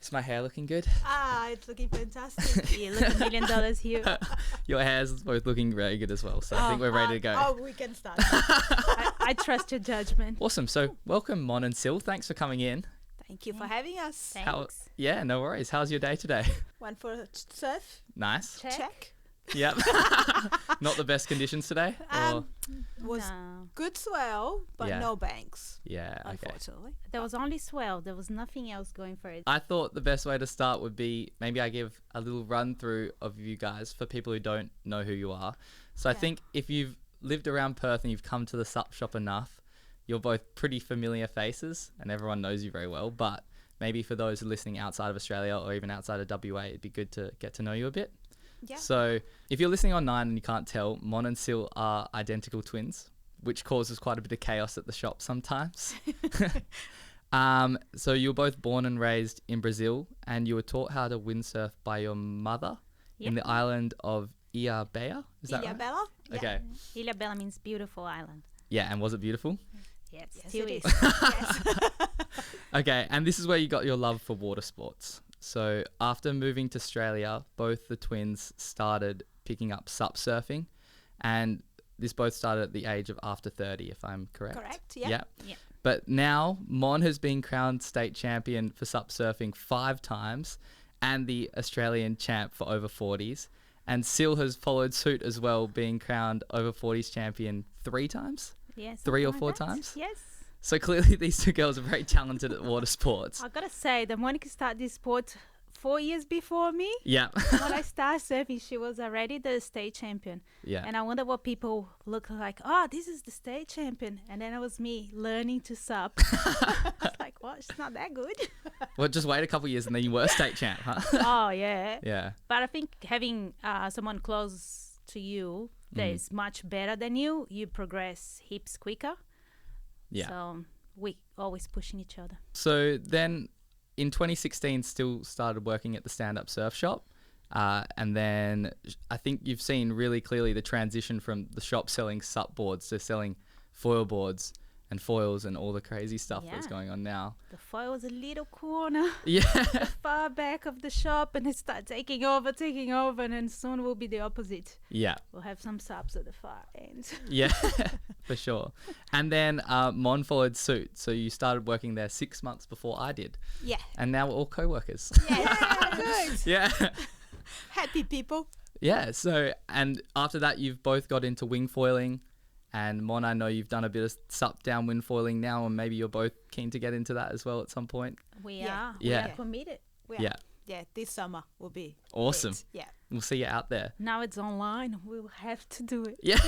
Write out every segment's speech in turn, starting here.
Is my hair looking good? It's looking fantastic. You look $1 million, Hugh. Your hair's both looking very good as well, so I think we're ready to go. We can start. I trust your judgment. Awesome. So welcome, Mon and Sil. Thanks for coming in. Thank you for having us. Thanks. No worries. How's your day today? One for surf. Nice. Check. Yep. Not the best conditions today? Or? Was No. good swell, but Yeah. no banks, Yeah, okay. unfortunately. There was only swell. There was nothing else going for it. I thought the best way to start would be maybe I give a little run through of you guys for people who don't know who you are. So I think if you've lived around Perth and you've come to the SUP shop enough, you're both pretty familiar faces and everyone knows you very well. But maybe for those who are listening outside of Australia or even outside of WA, it'd be good to get to know you a bit. Yeah. So if you're listening online and you can't tell, Mon and Sil are identical twins, which causes quite a bit of chaos at the shop sometimes. So you were both born and raised in Brazil, and you were taught how to windsurf by your mother in the island of Ilha Bela. Is that Ilha right? Bela? Okay. Ilha Bela means beautiful island. Yeah, and was it beautiful? Yes, Yes, still it is. is. Yes. Okay, and this is where you got your love for water sports. So after moving to Australia, both the twins started picking up SUP surfing, and this both started at the age of after 30, if I'm correct. Correct, yeah. Yeah. But now Mon has been crowned state champion for SUP surfing 5 times and the Australian champ for over 40s. And Sil has followed suit as well, being crowned over 40s champion 3 times. Yes. 3 or something 4 like that. times? Yes. So clearly these two girls are very talented at water sports. I gotta say, the Monica started this sport 4 years before me. Yeah. When I started surfing, she was already the state champion. Yeah. And I wonder what people look like. Oh, this is the state champion. And then it was me learning to SUP. I was like, what? She's not that good. Well, just wait a couple of years and then you were state champ, huh? Oh, yeah. Yeah. But I think having someone close to you that is much better than you, you progress heaps quicker. Yeah. So we always pushing each other. So then in 2016 still started working at the stand-up surf shop. And then I think you've seen really clearly the transition from the shop selling SUP boards to selling foil boards and foils and all the crazy stuff that's Yeah. going on now. The foil was a little corner Yeah. far back of the shop, and it started taking over, and then soon will be the opposite. Yeah. We'll have some SUPs at the far end. Yeah, for sure. And then Mon followed suit. So you started working there 6 months before I did. Yeah. And now we're all co-workers. Yeah, good. Yeah. Happy people. Yeah. So, and after that, you've both got into wing foiling. And Mon, I know you've done a bit of SUP downwind foiling now, and maybe you're both keen to get into that as well at some point. We Yeah. are. Yeah. We are committed. We are- Yeah. Yeah, this summer will be Awesome. great. Yeah. We'll see you out there. Now it's online. We'll have to do it. Yeah.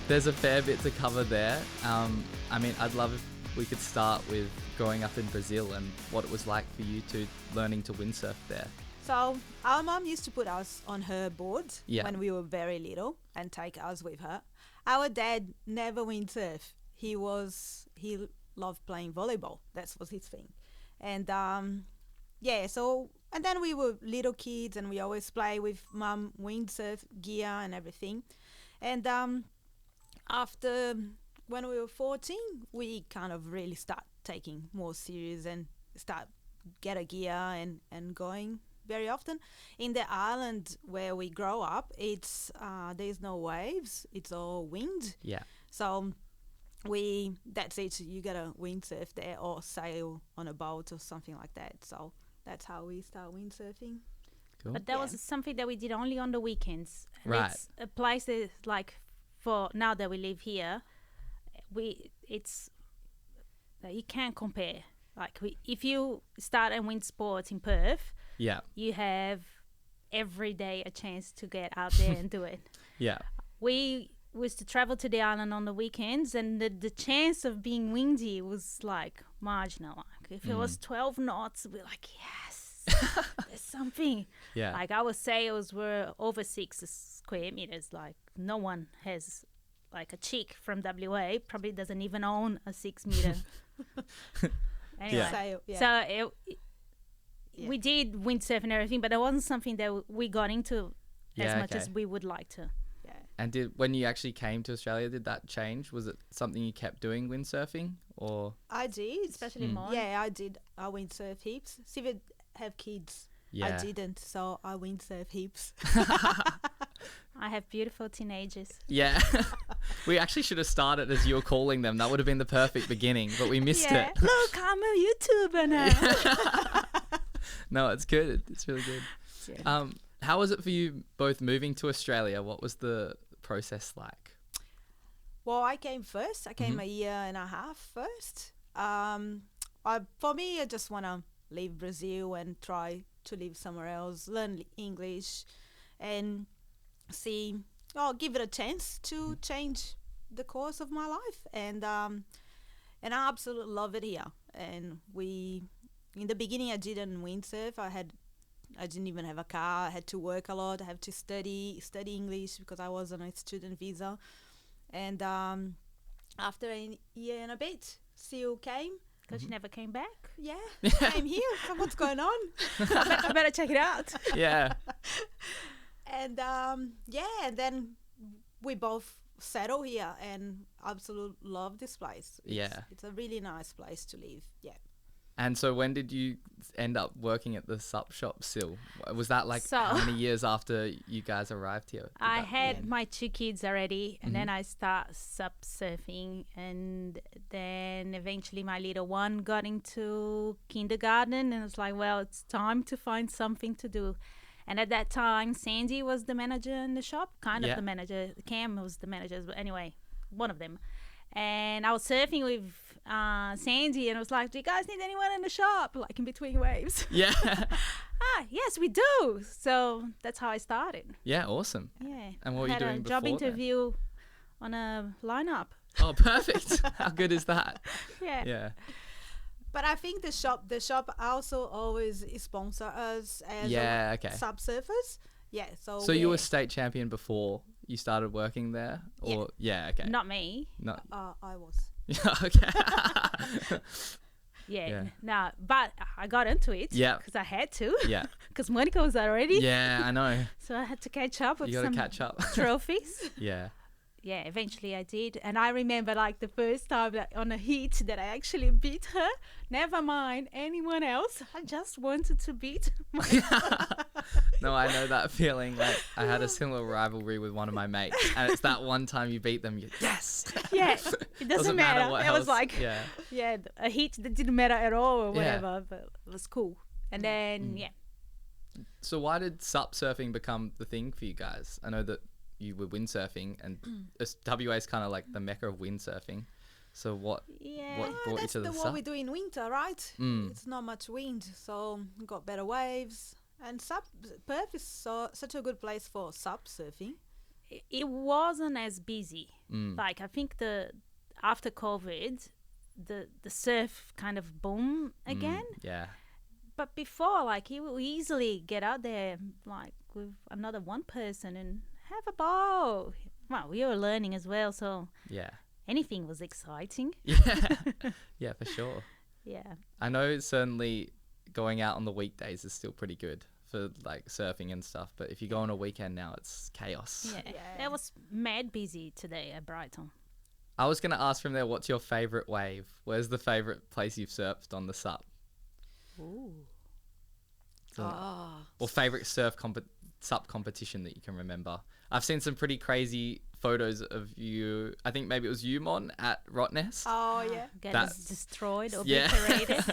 There's a fair bit to cover there. I mean, I'd love if we could start with growing up in Brazil and what it was like for you two learning to windsurf there. So our mom used to put us on her board Yeah. when we were very little and take us with her. Our dad never windsurf. He loved playing volleyball. That was his thing. And and then we were little kids and we always play with mom windsurf gear and everything. And after when we were 14, we kind of really start taking more serious and start get a gear and going very often. In the island where we grow up, it's there's no waves, it's all wind. Yeah. So that's it. You gotta windsurf there or sail on a boat or something like that. So that's how we start windsurfing. Cool. But that Yeah. was something that we did only on the weekends. And Right. It's a place that, like, for now that we live here, it's you can't compare. Like, if you start a wind sport in Perth, Yeah. you have every day a chance to get out there and do it. Yeah. We was to travel to the island on the weekends, and the chance of being windy was like marginal. Like, if it was 12 knots, we're like, yes, there's something. Yeah. Like our sails were over 6 square meters. Like no one has, like a chick from WA probably doesn't even own a 6 meter. Anyway, Yeah. Sail, yeah. so Yeah. we did windsurf and everything, but it wasn't something that we got into as Yeah, much okay. as we would like to. yeah. And when you actually came to Australia, did that change? Was it something you kept doing, windsurfing, or I did. Especially Mm. Mon. Yeah, I did. I windsurf heaps. See, if have kids. yeah? I didn't, so I windsurf heaps. I have beautiful teenagers. Yeah. We actually should have started as you were calling them. That would have been the perfect beginning, but we missed Yeah. it. Look, I'm a YouTuber now. No, it's good. It's really good. Yeah. How was it for you both moving to Australia? What was the process like? Well, I came first. I came Mhm. a year and a half first. For me, I just want to leave Brazil and try to live somewhere else, learn English, and see, give it a chance to change the course of my life. And I absolutely love it here. And in the beginning, I didn't windsurf. I didn't even have a car. I had to work a lot. I had to study English because I was on a student visa. And after a year and a bit, Sil came. Because she never came back. Yeah, came here. So what's going on? I better check it out. Yeah. And and then we both settle here and absolutely love this place. It's a really nice place to live. Yeah. And so when did you end up working at the SUP shop, Sil? Was that like So- how many years after you guys arrived here? I Did that- had my 2 kids already, and then Mhm. I start SUP surfing, and then eventually my little one got into kindergarten, and it's like, well, it's time to find something to do. And at that time, Sandy was the manager in the shop, kind Yeah. of the manager. Cam was the manager, but anyway, one of them. And I was surfing with Sandy, and I was like, do you guys need anyone in the shop, like in between waves? Yeah. Yes, we do. So that's how I started. Yeah, awesome. Yeah. And what were I you had doing a job before then? interview on a lineup. Oh, perfect. How good is that? Yeah. Yeah. But I think the shop also always sponsor us as Yeah, okay. SUP surfers. Yeah, So you were state champion before you started working there? Yeah. Or yeah, okay. Not me. No. I was. Yeah, okay. Yeah. Yeah. No, but I got into it. Yeah. Because I had to. Yeah. Because Monica was already. Yeah, I know. So I had to catch up with You got to some catch up. trophies. Yeah. Yeah, eventually I did. And I remember like the first time that on a heat that I actually beat her. Never mind anyone else. I just wanted to beat my No, I know that feeling. Like I had a similar rivalry with one of my mates, and it's that one time you beat them, you yes. Yeah, it doesn't matter. what It was else. like Yeah. a heat that didn't matter at all or Yeah. whatever, but it was cool. And then So why did SUP surfing become the thing for you guys? I know that you were windsurfing, and WA is kind of like the mecca of windsurfing. So what brought you That's to the what SUP? we do in winter, right? Mm. It's not much wind, so we got better waves. And Perth is such a good place for SUP surfing. it wasn't as busy. Mm. Like I think after COVID, the surf kind of boom again. Yeah. But before, like you will easily get out there like with another one person and have a ball. Well, we were learning as well, so Yeah. anything was exciting. Yeah. Yeah, for sure. Yeah. I know certainly going out on the weekdays is still pretty good for like surfing and stuff, but if you go on a weekend now, it's chaos. Yeah. Yeah. It was mad busy today at Brighton. I was going to ask from there, what's your favorite wave? Where's the favorite place you've surfed on the SUP? Ooh. Or favorite SUP competition that you can remember? I've seen some pretty crazy photos of you. I think maybe it was you, Mon, at Rottnest. Oh, yeah. Get That- us destroyed, Yeah. obliterated.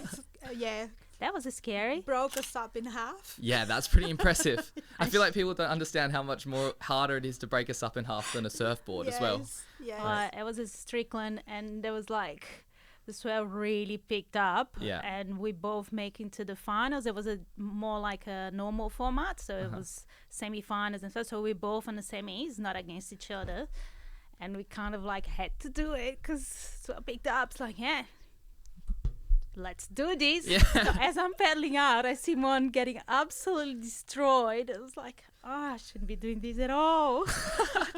Yeah. That was scary. Broke us up in half. Yeah, that's pretty impressive. I feel like people don't understand how much more harder it is to break us up in half than a surfboard as well. Yes. It was a Strickland, and there was like the swell really picked up. Yeah. And we both make into the finals. It was more like a normal format, so it was semi-finals and stuff. So we both on the semis, not against each other, and we kind of like had to do it because swell picked up. It's like let's do this. Yeah. So as I'm paddling out, I see Mon getting absolutely destroyed. It was like, I shouldn't be doing this at all.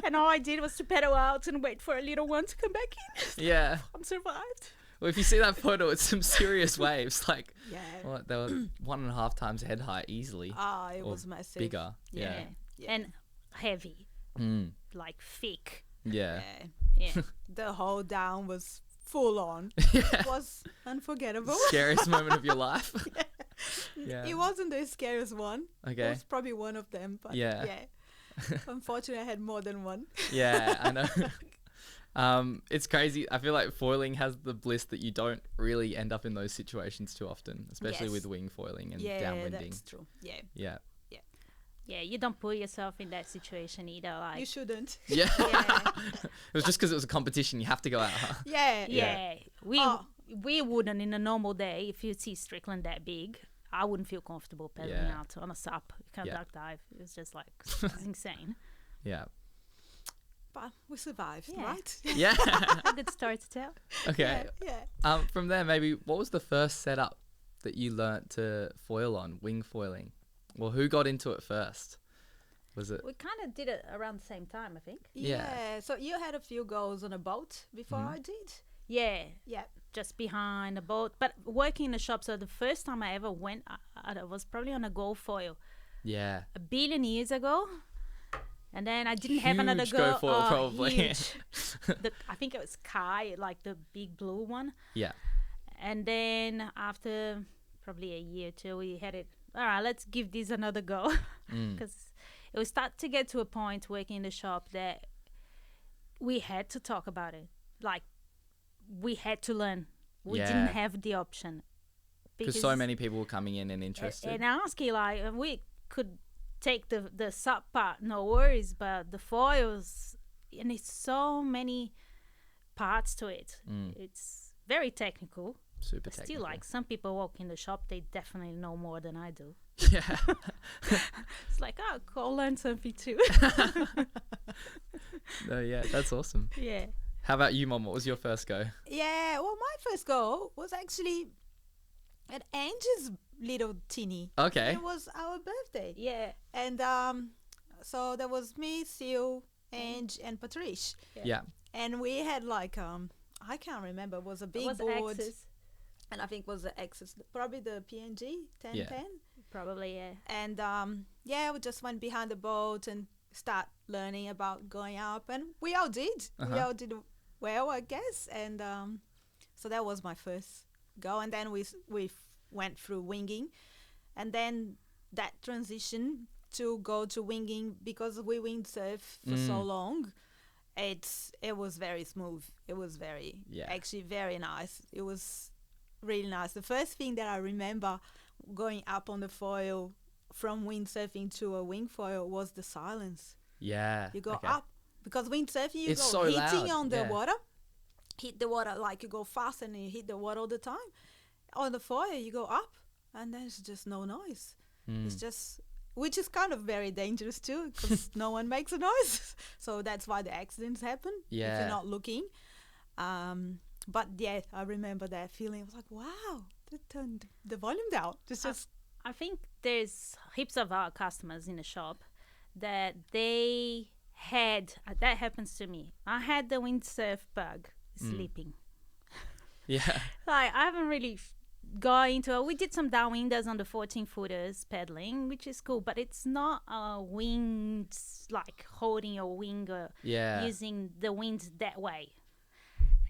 And all I did was to paddle out and wait for a little one to come back in. Yeah. I'm survived. Well, if you see that photo, it's some serious waves. Like, Yeah. what, they were 1.5 times head height easily. It or was massive. bigger. Yeah. And heavy, Mm. like thick. Yeah. Yeah. The whole down was full on. Yeah. It was unforgettable. Scariest moment of your life. Yeah. It wasn't the scariest one. It Okay. was probably one of them, but Yeah. Unfortunately, I had more than one. Yeah, I know. It's crazy. I feel like foiling has the bliss that you don't really end up in those situations too often, especially Yes. with wing foiling and Yeah, downwinding. that's true. Yeah. Yeah. Yeah, you don't put yourself in that situation either. Like, You shouldn't. Yeah. Yeah. It was just because it was a competition. You have to go out. Huh? Yeah. yeah, Oh. we wouldn't in a normal day. If you see Strickland that big, I wouldn't feel comfortable paddling Yeah. out on a SUP. You can't Yeah. duck dive. It's just like it's insane. Yeah. But we survived, Yeah. right? Yeah. A good story to tell. Okay. Yeah. From there, maybe what was the first setup that you learnt to foil on, wing foiling? Well, who got into it first? Was it? We kind of did it around the same time, I think. Yeah. Yeah. So you had a few goals on a boat before Mhm. I did. Yeah, Yeah. just behind the boat. But working in the shop, so the first time I ever went, I was probably on a gold foil Yeah. 1 billion years ago. And then I didn't have another Huge go. go foil, probably. Huge. I think it was Kai, like the big blue one. Yeah. And then after probably a year or two, we had it. All right, let's give this another go, Mm. because it would start to get to a point working in the shop that we had to talk about it. Like, we had to learn. We Yeah. didn't have the option. Because so many people were coming in and interested. And asking, like, we could take the SUP part, no worries, but the foils, and it's so many parts to it. Mm. It's very technical. Super Still, technical. like, some people walk in the shop, they definitely know more than I do. Yeah. It's like, oh, go learn something too. No, yeah, that's awesome. Yeah. How about you, Mom? What was your first go? Yeah. Well, my first goal was actually at Angie's little tinny. Okay. It was our birthday. Yeah. And so there was me, Sil, Ange, and Patrice. Yeah. And we had like I can't remember. It was a big It was board, Axis. and I think it was the Axis, probably the PNG 10 Yeah. pen. Probably, yeah. And yeah, we just went behind the boat and start learning about going up, and we all did. We Uh-huh. all did well, I guess. And so that was my first go, and then we went through winging, and then that transition to go to winging, because we windsurf for so long. It was very smooth. It was actually very nice. It was really nice. The first thing that I remember going up on the foil from windsurfing to a wing foil was the silence. Yeah. You go okay. up, because windsurfing you It's go so hitting loud, on the yeah. water, hit the water, like you go fast and you hit the water all the time. On the foil you go up and there's just no noise. Mm. It's just, which is kind of very dangerous too, because no one makes a noise. So that's why the accidents happen if Yeah. you're not looking. But yeah, I remember that feeling. I was like, wow, they turned the volume down. It's just I think there's heaps of our customers in the shop that they had, that happens to me. I had the windsurf bug sleeping. Yeah. Like, I haven't really got into it. We did some downwinders on the 14 footers paddling, which is cool, but it's not a wind, like holding your wing or Yeah. using the wind that way.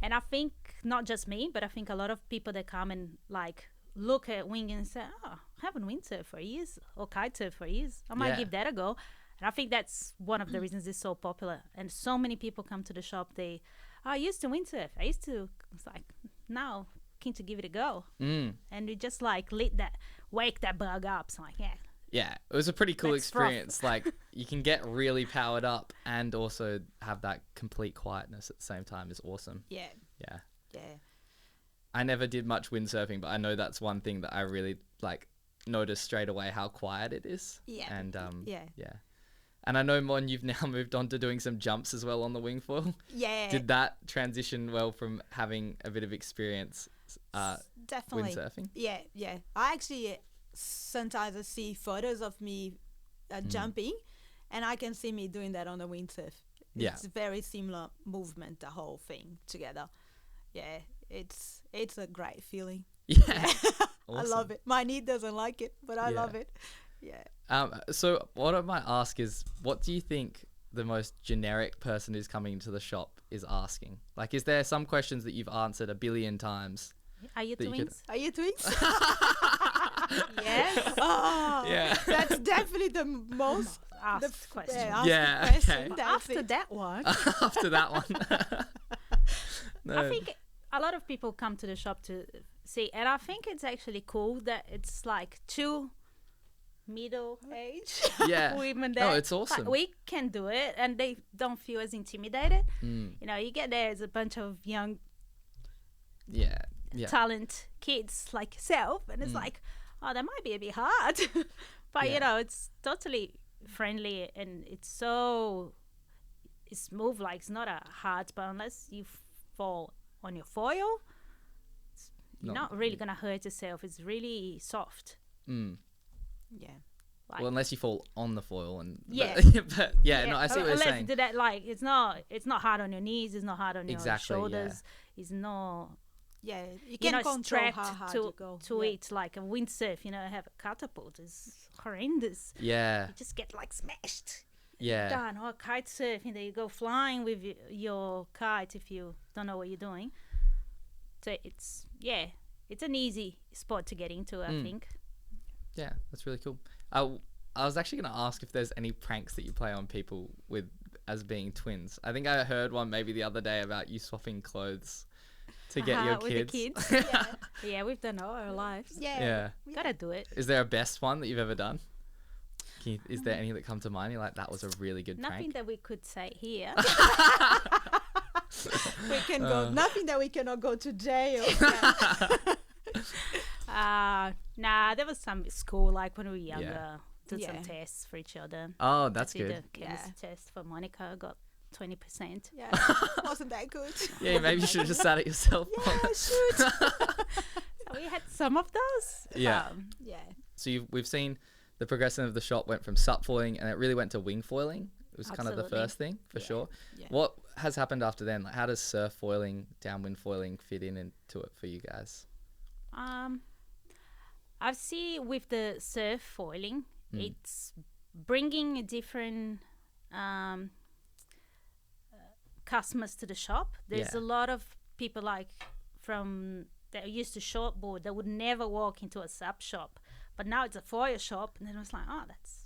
And I think not just me, but I think a lot of people that come and like look at wing and say, oh, I haven't windsurfed for years or kitesurfed for years. I might Yeah. give that a go. And I think that's one of the reasons it's so popular. And so many people come to the shop, I used to windsurf. It's like, now, keen to give it a go. Mm. And we just like wake that bug up. So like, yeah. Yeah, it was a pretty cool Let's froth. experience. Like, you can get really powered up and also have that complete quietness at the same time is awesome. yeah. Yeah. I never did much windsurfing, but I know that's one thing that I really like noticed straight away how quiet it is. Yeah. And Yeah. yeah. And I know, Mon, you've now moved on to doing some jumps as well on the wing foil. Yeah. Did that transition well from having a bit of experience Definitely. windsurfing? Yeah. I actually sometimes I see photos of me jumping, and I can see me doing that on the windsurf. Yeah. It's very similar movement, the whole thing together. Yeah, it's a great feeling. Yeah. I love it. My knee doesn't like it, but I love it. Yeah. So what I might ask is, what do you think the most generic person who's coming into the shop is asking? Like, is there some questions that you've answered a billion times? Are you that you could- twins? Are you twins? Yes. Oh, Yeah. that's definitely the most Asked question. asked Yeah, question. okay. That's After it. that one, After that one. No. I think a lot of people come to the shop to see, and I think it's actually cool that it's like two middle age Yeah. women No, there. it's awesome. Like, we can do it, and they don't feel as intimidated. Mm. You know, you get there as a bunch of young Yeah. Yeah. talent kids like yourself, and it's like, oh, that might be a bit hard. But Yeah. you know, it's totally friendly, and it's smooth. Like, it's not a hard, but unless you fall on your foil, you're not really gonna hurt yourself. It's really soft. Mm. Yeah. Like, Well, unless you fall on the foil and Yeah. but yeah, no, I see what you're unless saying. you do that, like, it's not hard on your knees. It's not hard on Exactly, your shoulders. It's not. Yeah. You You're can not control strapped how hard to you go. to Yeah. it like a windsurf. You know, have a catapult. It's horrendous. Yeah. You just get like smashed. Yeah. Done. Or kite surfing, there you go flying with your kite if you don't know what you're doing. So it's an easy sport to get into, I think. Yeah, that's really cool. I was actually going to ask if there's any pranks that you play on people with as being twins. I think I heard one maybe the other day about you swapping clothes to get your with kids. the kids. Yeah, we've done all our lives. Yeah. Gotta do it. Is there a best one that you've ever done? Is there any that come to mind? You're like, that was a really good Nothing prank. that we could say here. We can go. Nothing that we cannot go to jail. Nah, there was some school, like when we were younger, Yeah. did Yeah. some tests for each other. Oh, that's Did good. a chemistry test for Monica, got 20%. Yeah. Wasn't that good? Yeah, maybe you should have just sat it yourself. Yeah, shoot. So we had some of those. Yeah. Yeah. So we've seen the progression of the shop went from sup foiling and it really went to wing foiling. It was kind of the Absolutely. first thing for sure. Yeah. What has happened after then? Like, how does surf foiling, downwind foiling fit into it for you guys? I see with the surf foiling, it's bringing a different customers to the shop. There's Yeah. a lot of people like from that used to shortboard that would never walk into a sub shop, but now it's a foil shop, and then I was like, oh, that's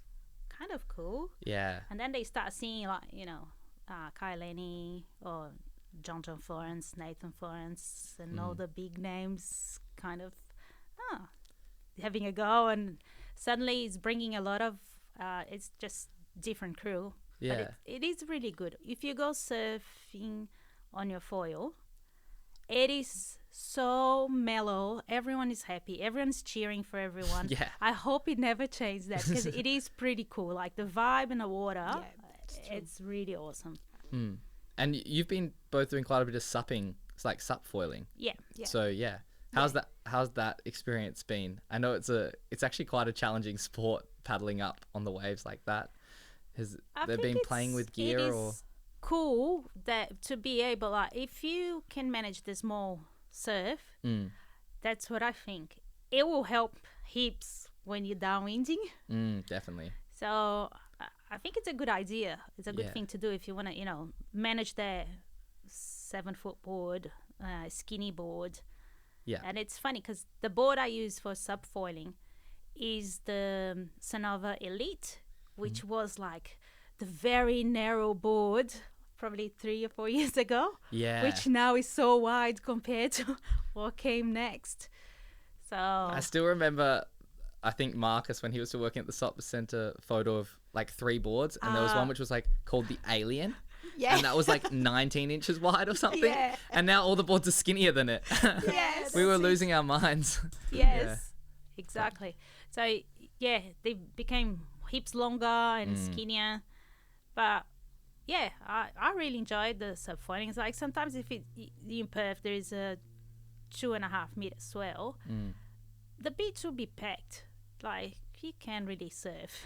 kind of cool. Yeah. And then they start seeing, like, you know, Kai Lenny or John Florence, Nathan Florence, and all the big names kind of having a go. And suddenly it's bringing a lot of, it's just different crew. Yeah. But it is really good. If you go surfing on your foil, it is so mellow. Everyone is happy. Everyone's cheering for everyone. Yeah. I hope it never changes that, because it is pretty cool. Like the vibe in the water, it's really awesome. And you've been both doing quite a bit of supping. It's like sup foiling. Yeah. So yeah. How's that experience been? I know it's actually quite a challenging sport, paddling up on the waves like that. Has there been playing with gear it or? is cool that to be able, like, if you can manage the small surf, that's what I think. It will help heaps when you're downwinding. Definitely. So I think it's a good idea. It's a good thing to do if you want to, you know, manage the 7-foot board, skinny board. Yeah. And it's funny because the board I use for subfoiling is the Sonova Elite, which was like the very narrow board probably 3 or 4 years ago. Yeah. Which now is so wide compared to what came next. So I still remember, I think Marcus, when he was still working at the SUP, sent a photo of like 3 boards, and there was one which was like called the Alien. Yeah. And that was like 19 inches wide or something. Yeah. And now all the boards are skinnier than it. Yes. We were losing our minds. yes, exactly. So yeah, they became heaps longer and skinnier. But yeah, I really enjoyed the subfoiling. It's like sometimes if in Perth there is a 2.5 meter swell, the beach will be packed. Like, you can't really surf.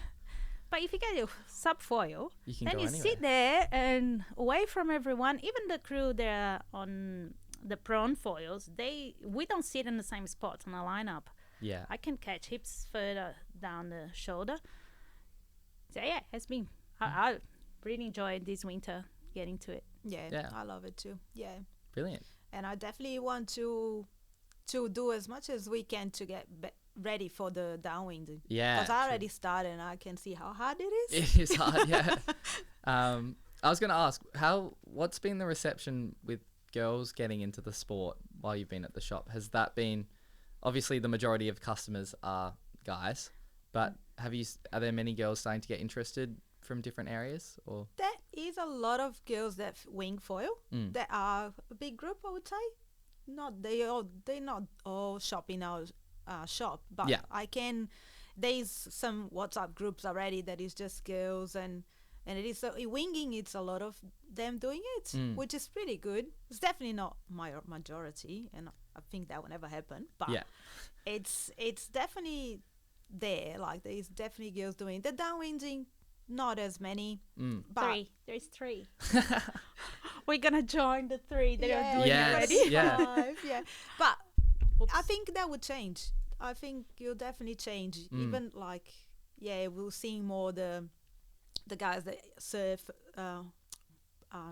But if you get your subfoil, You can then go you anywhere. sit there and away from everyone, even the crew there on the prawn foils, we don't sit in the same spot on the lineup. Yeah. I can catch hips further down the shoulder. So yeah, it's been. I really enjoyed this winter getting to it. Yeah. I love it too. Yeah, Brilliant. and I definitely want to do as much as we can to get ready for the downwind. Yeah. Because I true. already started, and I can see how hard it is. It is hard, yeah. I was going to ask, what's been the reception with girls getting into the sport while you've been at the shop? Has that been, obviously the majority of customers are guys, but are there many girls starting to get interested from different areas? Or There is a lot of girls that wing foil. That are a big group, I would say. They're not all shopping our shop, but Yeah. There's some WhatsApp groups already that is just girls, and it is winging. It's a lot of them doing it, which is pretty good. It's definitely not my majority, and I think that will never happen. But Yeah. it's definitely there. Like, there's definitely girls doing it. The downwinding, not as many. But There's 3. We're gonna join the 3 that are doing Yes, it already. yeah. 5, yeah. But I think that would change. I think you'll definitely change. Even like, we'll see more the guys that surf,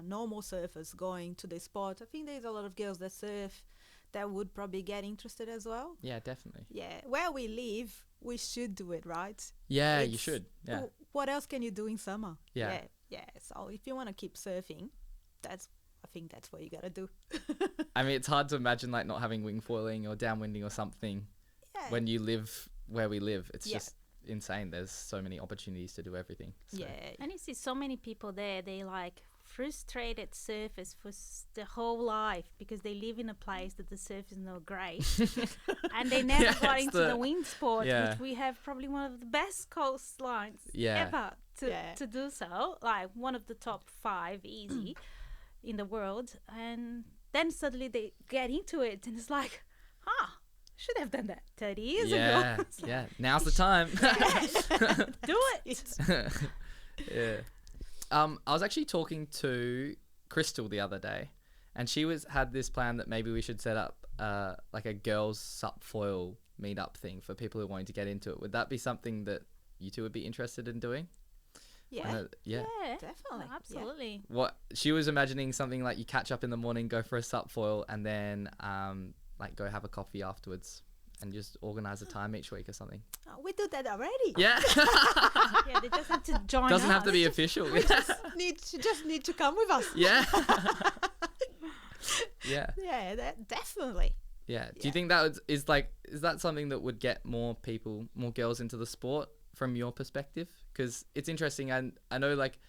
normal surfers going to the sport. I think there's a lot of girls that surf that would probably get interested as well. Yeah, definitely. Yeah, where we live, we should do it, right? Yeah, you It's- should. Yeah. What else can you do in summer? Yeah. Yeah. So if you want to keep surfing, I think that's what you gotta do. I mean, it's hard to imagine like not having wing foiling or downwinding or something Yeah. when you live where we live. It's Yeah. just insane. There's so many opportunities to do everything. So. Yeah. And you see so many people there, they like frustrated surfers for their whole life because they live in a place that the surf is not great. And they never Yeah, got it's into the wind sport, Yeah. which we have probably one of the best coastlines Yeah. ever Yeah. to do so. Like one of the top 5 easy in the world. And then suddenly they get into it and it's like, should have done that 30 years Yeah, ago. yeah. Now's the time. Do it. Yeah. I was actually talking to Crystal the other day, and she had this plan that maybe we should set up like a girls sup foil meetup thing for people who are wanting to get into it. Would that be something that you two would be interested in doing? Yeah. Yeah. Yeah, Definitely. Yeah. absolutely. What she was imagining something like you catch up in the morning, go for a sup foil, and then like go have a coffee afterwards, and just organize a time each week or something. Oh, we do that already. Yeah. Yeah, they just have to join Doesn't have to us. be official. Just need to come with us. Yeah. Yeah. Yeah, definitely. Yeah. Do you Yeah. think that is that something that would get more girls into the sport from your perspective? Because it's interesting. I know like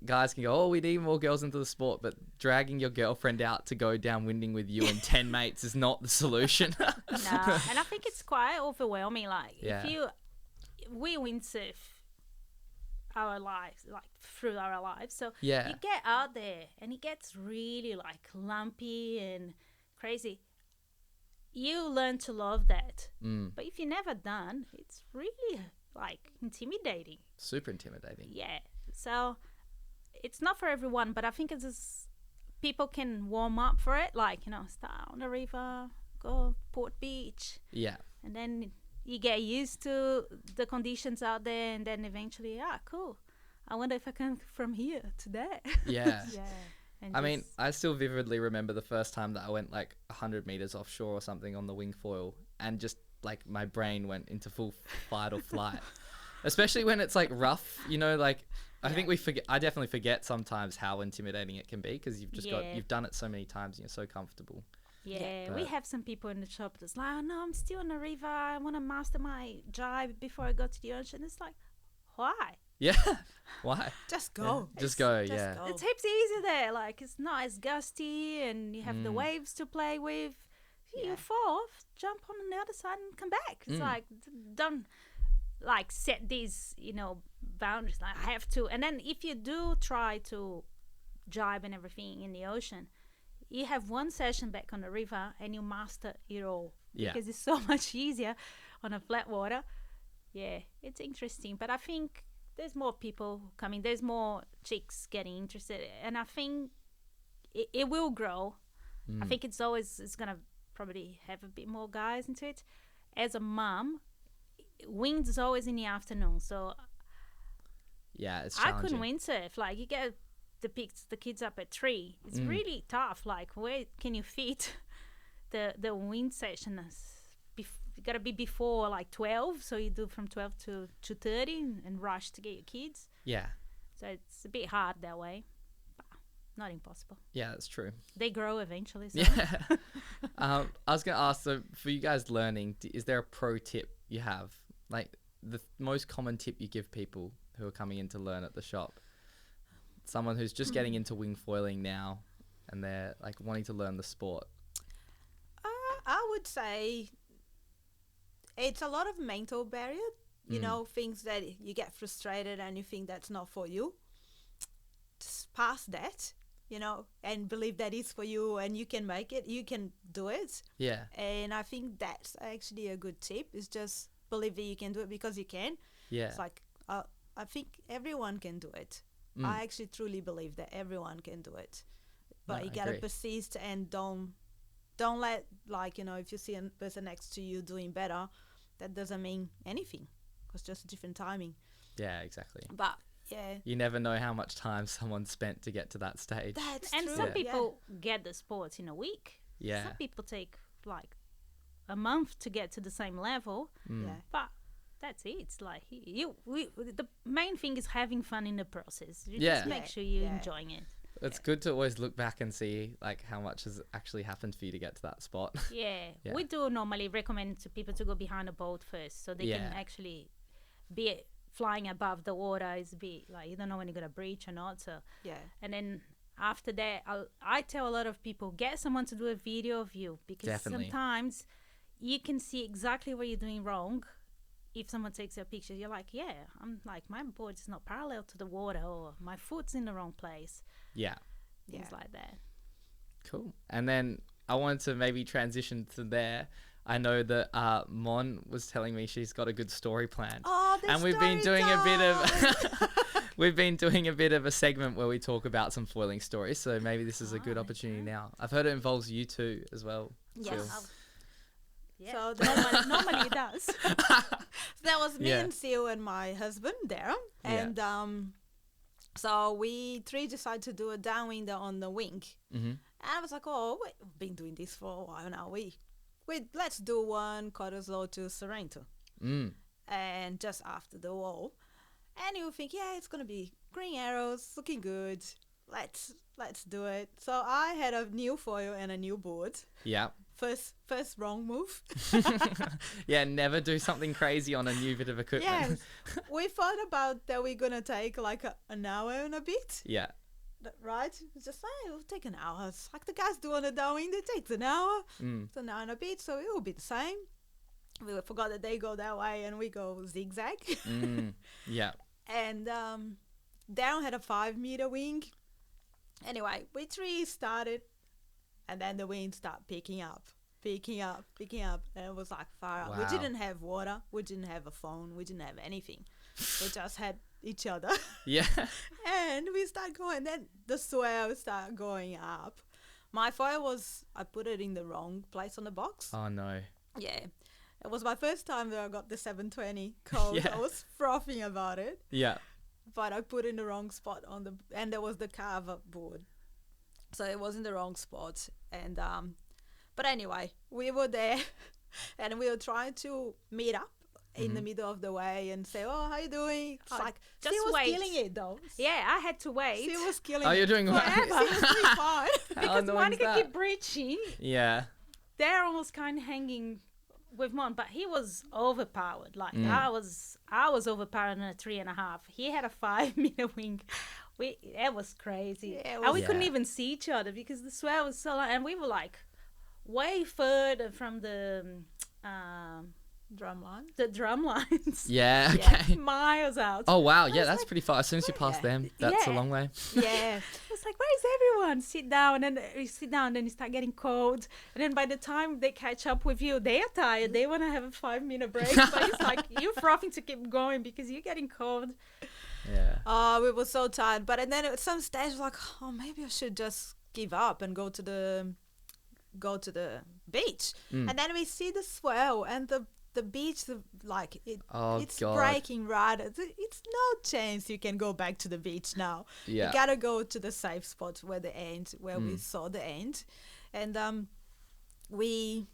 guys can go, oh, we need more girls into the sport, but dragging your girlfriend out to go downwinding with you and 10 mates is not the solution. No, and I think it's quite overwhelming. Like, Yeah. we windsurf our lives, like through our lives. So Yeah. you get out there and it gets really like lumpy and crazy. You learn to love that. But if you never done, it's really like intimidating. Super intimidating. Yeah. So it's not for everyone, but I think it's just people can warm up for it. Like, start on the river, go Port Beach, Yeah. and then you get used to the conditions out there, and then eventually, cool. I wonder if I can from here to there. Yeah. Yeah. And I mean, just- I still vividly remember the first time that I went like 100 meters offshore or something on the wing foil, and just like my brain went into full fight or flight. Especially when it's like rough, like I think I definitely forget sometimes how intimidating it can be because you've done it so many times and you're so comfortable. yeah, we But- have some people in the shop that's like, oh, no, I'm still on the river. I want to master my jibe before I go to the ocean. It's like, why? Yeah. Why? Just go. Just go. Just Yeah. go. It's heaps easier there. Like, it's not as gusty and you have the waves to play with. You Yeah. fall off, jump on the other side and come back. It's like, don't like set these, boundaries. Like, I have to. And then if you do try to jibe and everything in the ocean, you have one session back on the river and you master it all. Yeah. Because it's so much easier on a flat water. Yeah, it's interesting. But I think there's more people coming. There's more chicks getting interested. And I think it will grow. I think it's going to probably have a bit more guys into it. As a mum, wind is always in the afternoon. So Yeah, it's I challenging. couldn't windsurf. Like, you get the kids up at 3. It's really tough. Like, where can you fit the wind session? You got to be before like 12. So you do from 12 to 2:30 and rush to get your kids. Yeah. So it's a bit hard that way. But not impossible. Yeah, that's true. They grow eventually. So. Yeah. I was going to ask, so for you guys learning, is there a pro tip you have? Like the most common tip you give people who are coming in to learn at the shop? Someone who's just getting into wing foiling now and they're like wanting to learn the sport. I would say it's a lot of mental barrier. You know, things that you get frustrated and you think that's not for you. Just pass that, you know, and believe that is for you and you can make it. You can do it. Yeah. And I think that's actually a good tip, is just believe that you can do it because you can. Yeah. It's like, I think everyone can do it. I actually truly believe that everyone can do it. But No, you I got to agree. persist and don't let, like, you know, if you see a person next to you doing better, that doesn't mean anything. It's just different timing. Yeah, exactly. But yeah, You never know how much time someone's spent to get to that stage. that's And true. some Yeah. people get the sports in a week. Yeah. Some people take like a month to get to the same level. Yeah. But that's it. It's like the main thing is having fun in the process. You Yeah. just make sure you're Yeah. enjoying it. It's good to always look back and see like how much has actually happened for you to get to that spot. Yeah. Yeah. We do normally recommend to people to go behind a boat first, so they Yeah. can actually be flying above the water. Is be like, you don't know when you're gonna breach or not. So Yeah. and then after that, I tell a lot of people, get someone to do a video of you, because Definitely. sometimes you can see exactly what you're doing wrong. If someone takes a picture, you're like, yeah, I'm like, my board is not parallel to the water, or my foot's in the wrong place. Yeah. Things Yeah. like that. Cool. And then I wanted to maybe transition to there. I know that Mon was telling me she's got a good story planned. Oh, the And we've been story doing a bit time. of we've been doing a bit of a segment where we talk about some foiling stories, so maybe this is a good opportunity now. I've heard it involves you two as well. Yes. Sil. Yeah. So Normally it does. So that was me Yeah. and Sil and my husband, Darren. And so we 3 decided to do a downwind on the wing. Mm-hmm. And I was like, oh, we've been doing this for a while now. Let's do one Cottesloe to Sorrento. And just after the wall. And you think, yeah, it's going to be green arrows, looking good. Let's do it. So I had a new foil and a new board. Yeah. First wrong move. Yeah, never do something crazy on a new bit of equipment. Yes. We thought about that we're going to take like an hour and a bit. Yeah. Right? It's just like, it'll take an hour. It's like the guys do on the downwind, it takes an hour. It's an hour and a bit, so it will be the same. We forgot that they go that way and we go zigzag. Yeah. And Darren had a 5-meter wing. Anyway, we 3 started, and then the wind started picking up. And it was like far out. We Wow. didn't have water. We didn't have a phone. We didn't have anything. We just had each other. Yeah. And we start going. Then the swell start going up. My foil I put it in the wrong place on the box. Oh no. Yeah. It was my first time that I got the 720 cold. Yeah. I was frothing about it. Yeah. But I put in the wrong spot and there was the carver board. So it was in the wrong spot. And, but anyway, we were there and we were trying to meet up in the middle of the way and say, oh, how you doing? It's like, just she was wait. killing it though. Yeah, I had to wait. She was killing Oh, it. you're doing well. Forever. She was doing fine. How because annoying is Monica that? kept breaching. Yeah. Darren was kind of hanging with Mon, but he was overpowered. Like I was overpowered on a 3.5. He had a 5-meter wing. It was crazy. Yeah, it And we was- couldn't Yeah. even see each other because the swell was so long, and we were like way further from the Drumline. drum lines. Yeah. Okay. Miles out. Oh wow. I Yeah, was that's like, pretty far. As soon as you pass yeah. them, that's a Yeah. long way. Yeah. I was like, where's everyone sit down, and you sit down, and you start getting cold, and then by the time they catch up with you, they are tired. They want to have a 5-minute break, but it's like you're frothing to keep going because you're getting cold. Yeah. Oh, we were so tired. But and then at some stage, like, oh, maybe I should just give up and go to the beach. And then we see the swell and the beach, like it's God. breaking right. It's no chance you can go back to the beach now. Yeah. You gotta go to the safe spot where we saw the end, and we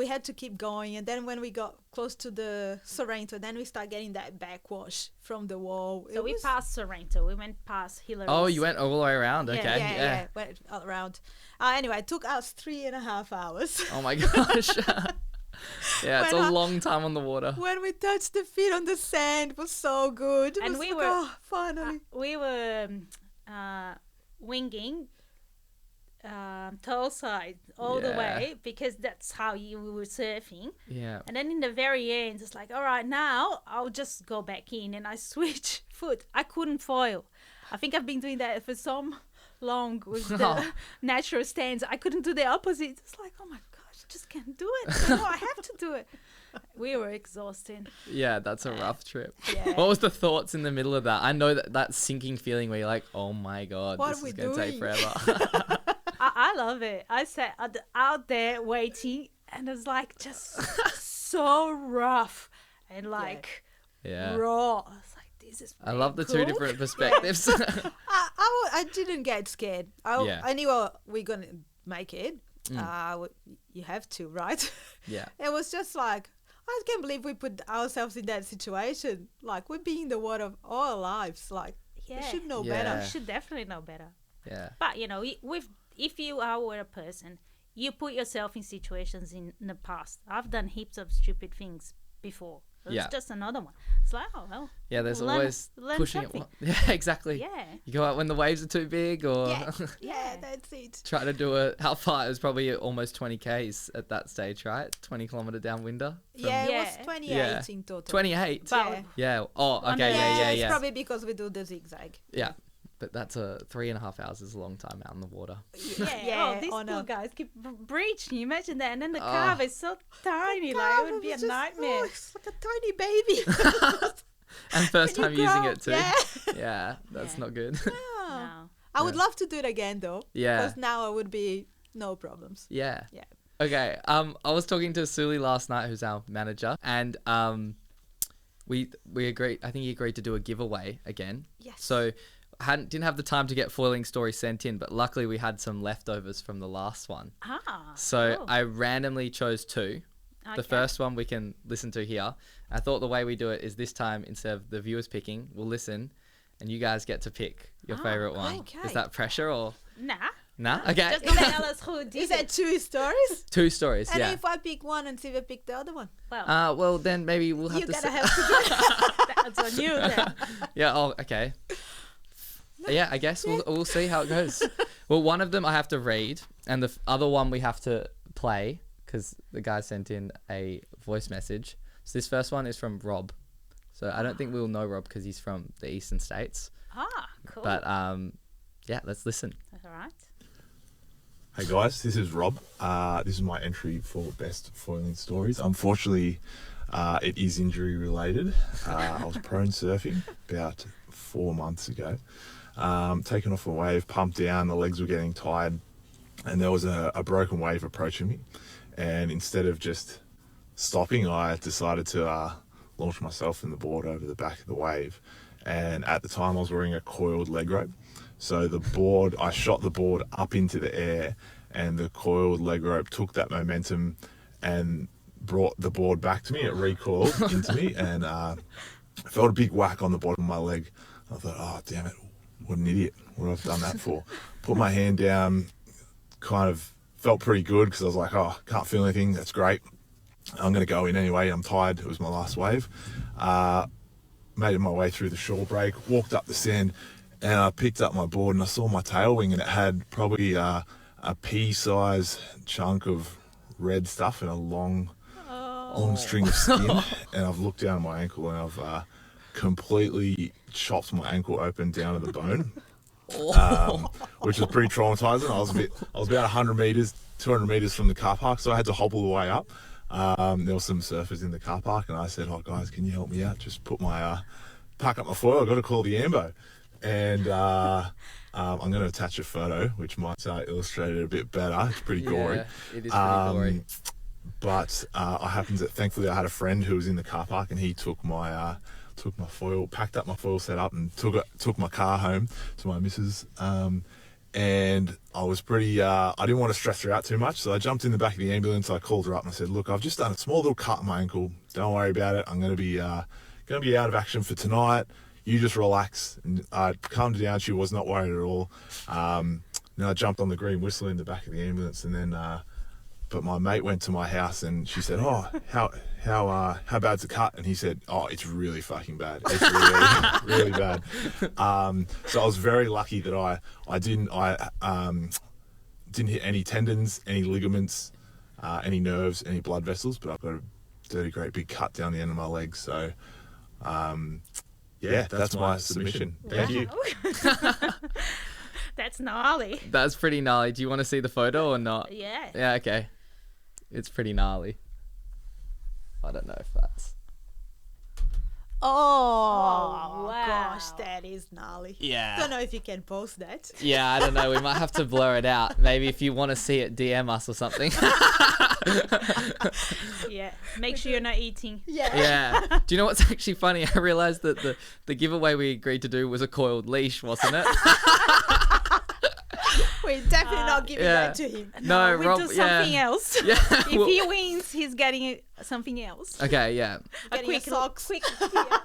had to keep going. And then when we got close to the Sorrento, then we start getting that backwash from the wall. So we passed Sorrento. We went past Hillary's. Oh, you went all the way around. Okay. Yeah, went all around. Anyway, it took us 3.5 hours. Oh my gosh. Yeah, it's When a long time on the water. When we touched the feet on the sand, it was so good. It And was we like, were- oh, finally. We were winging toe side all the Yeah. way because that's how you were surfing. Yeah. And then in the very end, it's like, all right, now I'll just go back in, and I switch foot. I couldn't foil. I think I've been doing that for so long with the natural stands. I couldn't do the opposite. It's like, oh my gosh, I just can't do it. No, I have to do it. We were exhausting. Yeah, that's a rough trip. Yeah. What was the thoughts in the middle of that? I know that sinking feeling where you're like, oh my God, What this are we is going to take doing? forever. I love it. I sat out there waiting, and it's like just so rough and like Yeah. raw. It's like, this is I love the pretty two cool. different perspectives. I didn't get scared. I knew we're going to make it. You have to, right? Yeah. It was just like, I can't believe we put ourselves in that situation. Like, we've been in the water all our lives. Like, we should know Yeah. better. You should definitely know better. Yeah. But you know, if you are a person, you put yourself in situations in the past. I've done heaps of stupid things before. It's Yeah. just another one. It's like, oh well. Yeah, there's learn- always learn pushing something. it. Yeah, exactly. Yeah. You go out when the waves are too big or Yeah, that's it. try to do how far? It was probably almost 20 Ks at that stage, right? 20 kilometer downwinder. Yeah, it Yeah. was 28 Yeah. in total. 28. But Yeah. Yeah. Oh, okay. Yeah, It's Yeah. probably because we do the zigzag. Yeah. But that's 3.5 hours is a long time out in the water. yeah. Oh, these I know. poor guys keep breaching. You imagine that, and then the Oh. calf is so tiny. Like it would be a nightmare. it's like a tiny baby. And first When time you using grow- it too. Yeah. Yeah, that's Yeah. not good. No. I would Yeah. love to do it again though. Yeah. Because now I would be no problems. Yeah. Yeah. Okay. I was talking to Suli last night, who's our manager, and we agreed. I think he agreed to do a giveaway again. Yes. So didn't have the time to get foiling stories sent in, but luckily we had some leftovers from the last one. Ah. So cool. I randomly chose two. The Okay. first one we can listen to here. I thought the way we do it is this time, instead of the viewers picking, we'll listen and you guys get to pick your favorite one. okay. Is that pressure or Nah. nah? Okay. Just don't tell us who did Is it. that 2 stories? Two stories, And yeah. if I pick one and Sylvia pick the other one? Well, Well, then maybe we'll have You to gotta say. have to do it. that's on you then. Yeah. Oh, okay. Yeah, I guess we'll see how it goes. Well, one of them I have to read, and the other one we have to play because the guy sent in a voice message. So this first one is from Rob. So I don't think we'll know Rob because he's from the eastern states. Ah, cool. But yeah, let's listen. That's all right. Hey guys, this is Rob. This is my entry for best foiling stories. Unfortunately, it is injury related. I was prone surfing about 4 months ago. Taken off a wave, pumped down, the legs were getting tired, and there was a broken wave approaching me. And instead of just stopping, I decided to launch myself in the board over the back of the wave. And at the time I was wearing a coiled leg rope. So I shot the board up into the air, and the coiled leg rope took that momentum and brought the board back to me. It recoiled into me, and I felt a big whack on the bottom of my leg. I thought, oh, damn it, what an idiot. What have I done that for? Put my hand down, kind of felt pretty good because I was like, oh, can't feel anything. That's great. I'm going to go in anyway. I'm tired. It was my last wave. Made my way through the shore break, walked up the sand, and I picked up my board and I saw my tail wing, and it had probably a pea-size chunk of red stuff and a long string of skin. And I've looked down at my ankle and I've completely chopped my ankle open down to the bone. which was pretty traumatizing. I was about 100 meters, 200 meters from the car park, so I had to hobble the way up. There were some surfers in the car park, and I said, "Oh guys, can you help me out? Just put my pack up my foil. I've got to call the ambo." And I'm going to attach a photo which might illustrate it a bit better. It's pretty gory. Yeah, it is pretty gory. But thankfully I had a friend who was in the car park, and he took my foil, packed up my foil setup, and took my car home to my missus. And I was pretty, I didn't want to stress her out too much, so I jumped in the back of the ambulance. I called her up and I said, "Look, I've just done a small little cut on my ankle. Don't worry about it. I'm going to be out of action for tonight. You just relax." And I calmed her down. She was not worried at all. Then I jumped on the green whistle in the back of the ambulance, and then, but my mate went to my house and she said, "Oh, how bad's the cut?" And he said, "Oh, it's really fucking bad. It's really, really bad." So I was very lucky that I didn't hit any tendons, any ligaments, any nerves, any blood vessels, but I've got a dirty, great big cut down the end of my leg. So, that's my submission. Thank you. That's gnarly. That's pretty gnarly. Do you want to see the photo or not? Yeah. Yeah, okay. It's pretty gnarly. I don't know if that's... Oh, wow. gosh, that is gnarly. Yeah. Don't know if you can post that. Yeah, I don't know. We might have to blur it out. Maybe if you want to see it, DM us or something. Yeah. Make sure you're not eating. Yeah. Do you know what's actually funny? I realised that the giveaway we agreed to do was a coiled leash, wasn't it? We're definitely not giving that to him. No, we Rob, do something else. Yeah. If he wins, he's getting something else. Okay, yeah. Getting a socks. Quick.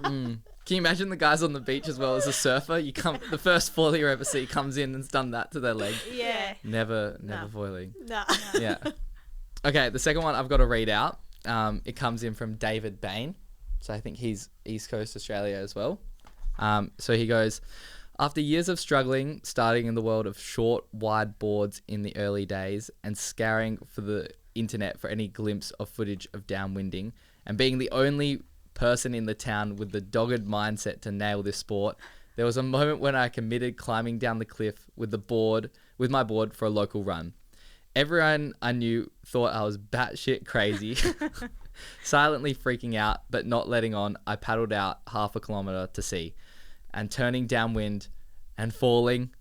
Can you imagine the guys on the beach as well as a surfer? The first foiler you ever see comes in and's done that to their leg. Yeah. Never foiling. No. Yeah. Okay, the second one I've got to read out. It comes in from David Bain. So I think he's East Coast Australia as well. So he goes, "After years of struggling, starting in the world of short, wide boards in the early days and scouring for the internet for any glimpse of footage of downwinding, and being the only person in the town with the dogged mindset to nail this sport, there was a moment when I committed climbing down the cliff with my board for a local run. Everyone I knew thought I was batshit crazy. Silently freaking out, but not letting on, I paddled out 1/2 kilometre to sea, and turning downwind and falling.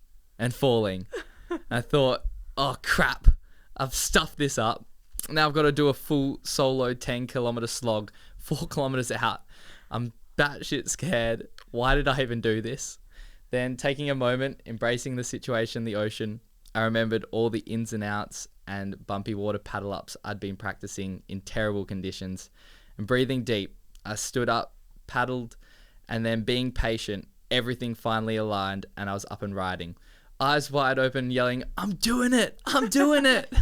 And I thought, oh crap, I've stuffed this up. Now I've got to do a full solo 10-kilometre slog 4 kilometres out. I'm batshit scared. Why did I even do this? Then taking a moment, embracing the situation, the ocean, I remembered all the ins and outs and bumpy water paddle ups I'd been practicing in terrible conditions. And breathing deep, I stood up, paddled, and then being patient, everything finally aligned and I was up and riding. Eyes wide open, yelling, I'm doing it! I'm doing it!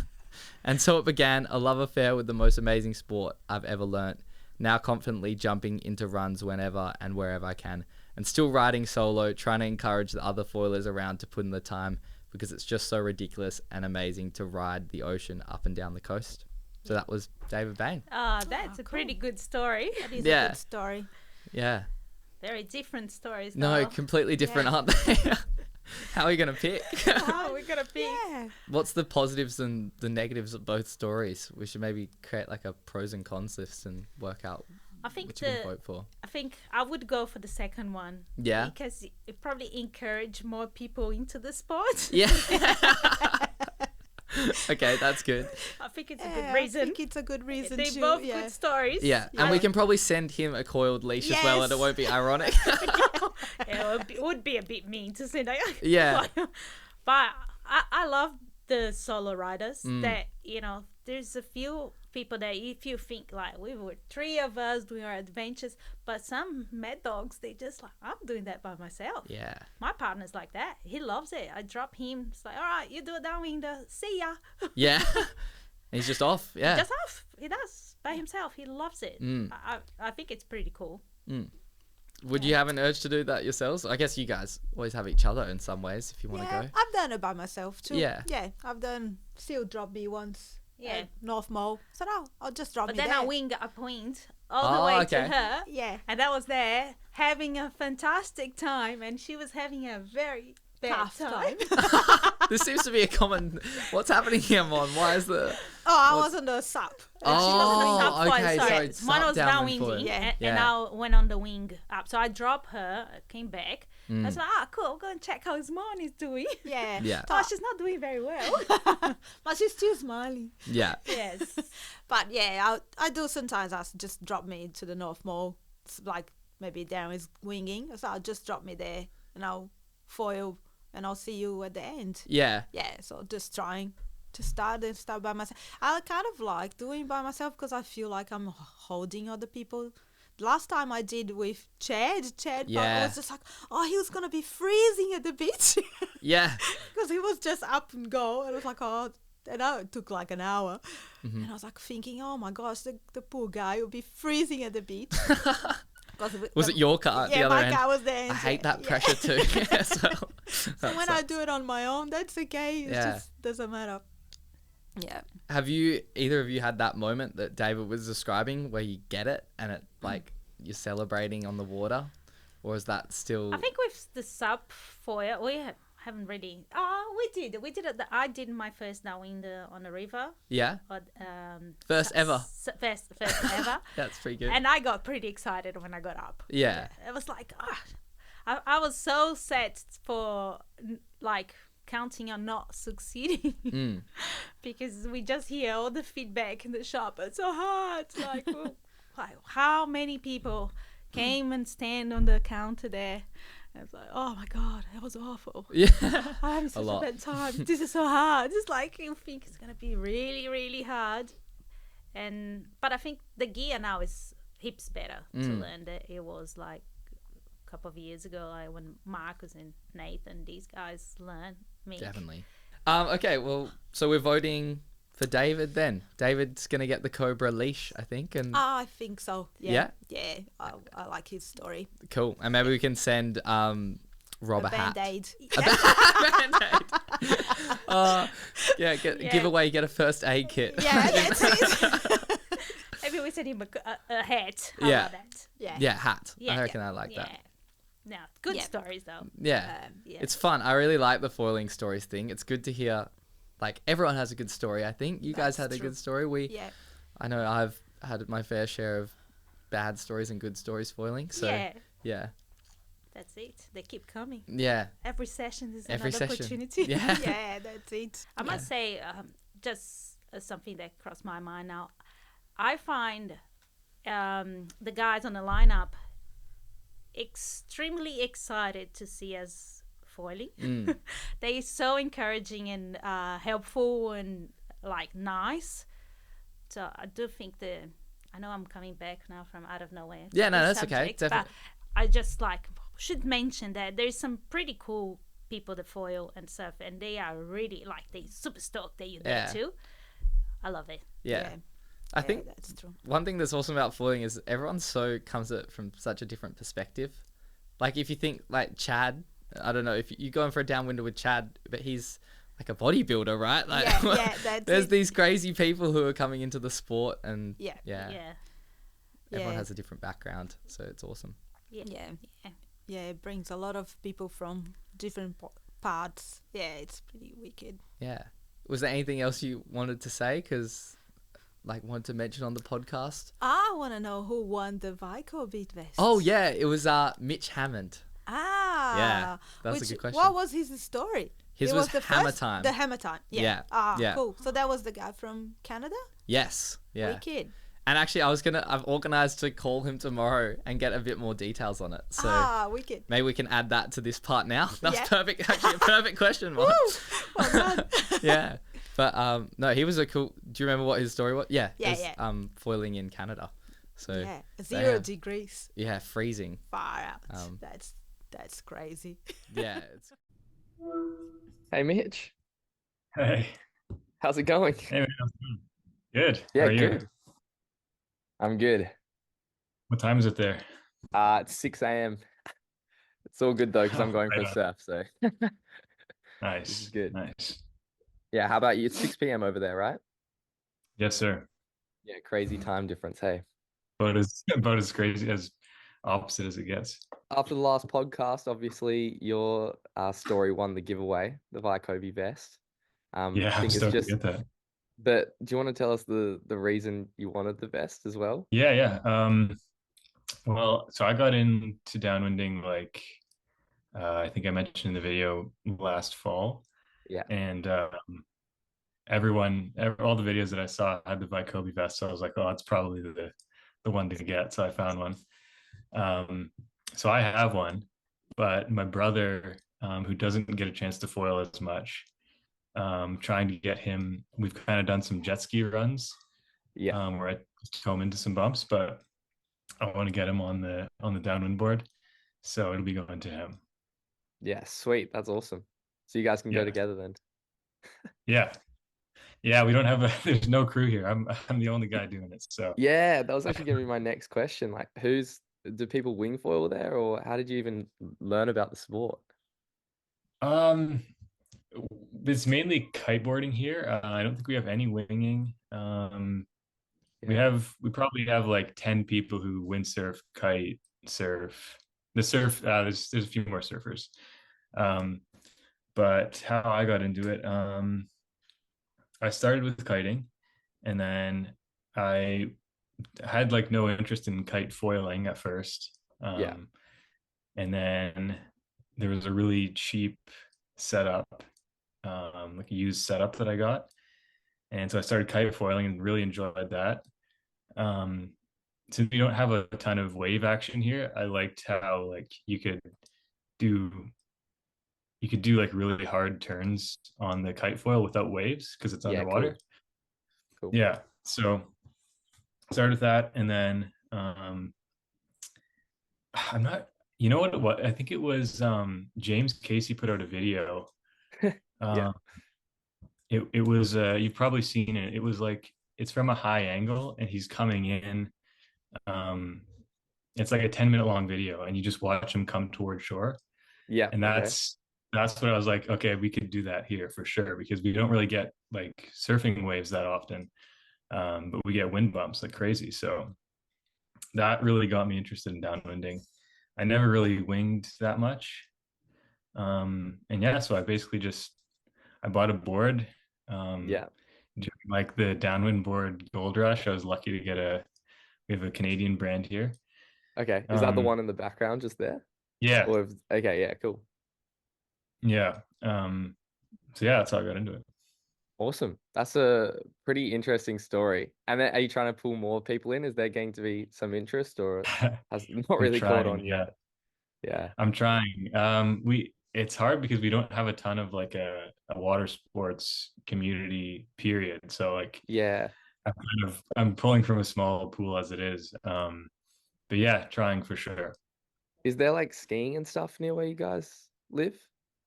And so it began, a love affair with the most amazing sport I've ever learnt. Now confidently jumping into runs whenever and wherever I can. And still riding solo, trying to encourage the other foilers around to put in the time, because it's just so ridiculous and amazing to ride the ocean up and down the coast. So that was David Bain. Oh, that's a pretty good story. That is a good story. Yeah. Very different stories, No, though. completely different, aren't they? How are we going to pick? Oh, we're going to pick. Yeah. What's the positives and the negatives of both stories? We should maybe create like a pros and cons list and work out which you can vote for. I think I would go for the second one. Yeah. Because it probably encourage more people into the sport. Yeah. Okay, that's good. I think it's a good reason. I think it's a good reason They're too. both good stories. Yeah, and we can probably send him a coiled leash as well, and it won't be ironic. Yeah, it would be a bit mean to say that. Yeah. But I love the solo riders that, there's a few people that if you think like we were 3 of us doing our adventures, but some mad dogs, they just like, I'm doing that by myself. Yeah. My partner's like that. He loves it. I drop him. It's like, all right, you do a downwind. See ya. Yeah. He's just off. Yeah. Just off. He does by himself. He loves it. I think it's pretty cool. Would you have an urge to do that yourselves? I guess you guys always have each other in some ways if you want to go. I've done it by myself too. Yeah. Yeah, I've done Sil drop me once. Yeah. North Mole. So no, I'll just drop But me then there. I wing a point all the way to her. Yeah. And I was there having a fantastic time, and she was having a very bad Tough time. This seems to be a common. What's happening here, Mon? Why is the? I was on the SUP. Oh, okay. Sorry. So Mine it's was downwind downwinding, foil. Yeah. and I went on the wing up. So I dropped her, came back. I was like, cool, I'll go and check how his mom is doing. Yeah. Yeah. Oh, she's not doing very well. But she's still smiling. Yeah. Yes. But yeah, I do sometimes ask just drop me to the North Mall. It's like maybe Darren is winging. So I'll just drop me there and I'll foil and I'll see you at the end. Yeah. Yeah, so just trying to start by myself. I kind of like doing by myself because I feel like I'm holding other people. Last time I did with Chad, I Yeah. was just like, oh, he was going to be freezing at the beach Yeah. because he was just up and go. And I was like, oh, and it took like an hour. And I was like thinking, oh my gosh, the poor guy will be freezing at the beach. Was it your car at the Yeah, other my end? car was there. I hate that Yeah. pressure too. Yeah, so So when I do it on my own, that's okay. It Yeah. just doesn't matter. Yeah. have you either of you had that moment that David was describing where you get it and it like you're celebrating on the water, or is that still? I think with the SUP foil, we haven't really. Oh, we did. We did it. I did my first downwind on the river. Yeah. But, First ever. First ever. That's pretty good. And I got pretty excited when I got up. Yeah. It was like, I was so set for like counting on not succeeding because we just hear all the feedback in the shop. It's so hard. Like, like how many people came and stand on the counter there? I was like, oh my God, that was awful. Yeah. I'm having such a bad time. This is so hard. It's like you think it's gonna be really, really hard. But I think the gear now is heaps better to learn that it was like a couple of years ago, like when Marcus and Nathan, these guys learn me. Definitely. Okay, well, so we're voting for David then. David's going to get the Cobra leash, I think. And I think so. Yeah? Yeah. I like his story. cool. And maybe we can send Rob a hat. Band-aid. Band-aid. Yeah, give away, get a first aid kit. Yeah, that's it. Maybe we send him a hat. How Yeah. about that? Yeah. Yeah, hat. Yeah. I reckon I like that. No, good Yeah. stories though. Yeah. Yeah. It's fun. I really like the foiling stories thing. It's good to hear. Like, everyone has a good story, I think. You guys That's had a true. good story. Yeah. I know I've had my fair share of bad stories and good stories foiling. So, yeah. That's it. They keep coming. Yeah. Every session is Every another session. opportunity. Yeah. Yeah, that's it. I must say, just something that crossed my mind now. I find the guys on the lineup extremely excited to see us foiling. They're so encouraging and helpful and like nice. So I do think I know I'm coming back now from out of nowhere. to Yeah, no, the that's okay. subject, but Definitely. I just should mention that there's some pretty cool people that foil and surf, and they are really they super stoked that you're Yeah. there too. I love it. Yeah. I think that's true. one thing that's awesome about foiling is everyone comes at it from such a different perspective. Like, if you think like Chad, I don't know if you're going for a downwinder with Chad, but he's like a bodybuilder, right? Like, Yeah, that's there's it. these crazy people who are coming into the sport, and Yeah. Yeah. everyone Yeah. has a different background, so it's awesome. Yeah. Yeah. Yeah. Yeah, it brings a lot of people from different parts. Yeah, it's pretty wicked. Yeah. Was there anything else you wanted to say? Because, wanted to mention on the podcast? I want to know who won the Vaikobi vest. Oh, yeah. It was Mitch Hammond. Ah. Yeah, that's a good question. What was his story? His It was the Hammertime. The Hammertime. Yeah. Yeah, Ah, yeah. cool. So that was the guy from Canada? Yes. Yeah. Wicked. And actually, I've organized to call him tomorrow and get a bit more details on it. So Wicked. maybe we can add that to this part now. That's Yeah. perfect. Actually, a perfect question, Mark. Well done. Yeah. But no, he was a cool. Do you remember what his story was? Yeah. Yeah, it was, foiling in Canada. So Yeah. they 0 have- degrees. Yeah, freezing. Far out. Um, That's crazy. Yeah. Hey, Mitch. Hey, How's it going? hey, man, how's it going? Good. Yeah, How are you? good. I'm good. What time is it there? It's 6 a.m. It's all good though, because I'm going for Right a on. surf. So Nice. is good. Nice. yeah, how about you? It's 6 p.m. over there, right? Yes, sir. Yeah, crazy time difference. Hey. About as crazy as opposite as it gets. After the last podcast, obviously your story won the giveaway, the Vaikobi vest. Yeah, I I'm think it's stoked to just. get that. But do you want to tell us the reason you wanted the vest as well? Yeah, yeah. Well, so I got into downwinding like I think I mentioned in the video last fall, Yeah. and all the videos that I saw had the Vaikobi vest, so I was like, oh, it's probably the one to get. So I found one. So I have one, but my brother, who doesn't get a chance to foil as much, trying to get him. We've kind of done some jet ski runs, Yeah. where I tow him into some bumps, but I want to get him on the downwind board, so it'll be going to him. Yeah. Sweet. That's awesome. So you guys can go Yeah. together then. Yeah, yeah. We don't have there's no crew here. I'm the only guy doing it. So Yeah, that was actually going to be my next question. Like, do people wing foil there, or how did you even learn about the sport? um, it's mainly kiteboarding here. I don't think we have any winging. Yeah. We probably have like 10 people who windsurf, kite, surf. The surf, there's a few more surfers. Um, but how I got into it, I started with kiting, and then I had like no interest in kite foiling at first. Yeah. And then there was a really cheap setup, like a used setup that I got. And so I started kite foiling and really enjoyed that. Since we don't have a ton of wave action here, I liked how like do you could do like really hard turns on the kite foil without waves because it's Yeah. underwater. Cool. Yeah. So started with that, and then I'm not, you know what I think it was James Casey put out a video. Yeah. It was you've probably seen it. It was like it's from a high angle and he's coming in. It's like a 10-minute long video and you just watch him come toward shore. Yeah. And Okay. that's what I was like, okay, we could do that here for sure because we don't really get like surfing waves that often. But we get wind bumps like crazy. So that really got me interested in downwinding. I never really winged that much. And yeah, so I basically I bought a board. Yeah. During like the downwind board gold rush, I was lucky to we have a Canadian brand here. Okay. Is that the one in the background just there? Yeah. Okay. Yeah. Cool. Yeah. So yeah, that's how I got into it. Awesome. That's a pretty interesting story. And then, are you trying to pull more people in? Is there going to be some interest, or has not really caught on yet? Yeah. I'm trying. It's hard because we don't have a ton of like a water sports community period. So like Yeah. I'm pulling from a small pool as it is. But yeah, trying for sure. Is there like skiing and stuff near where you guys live?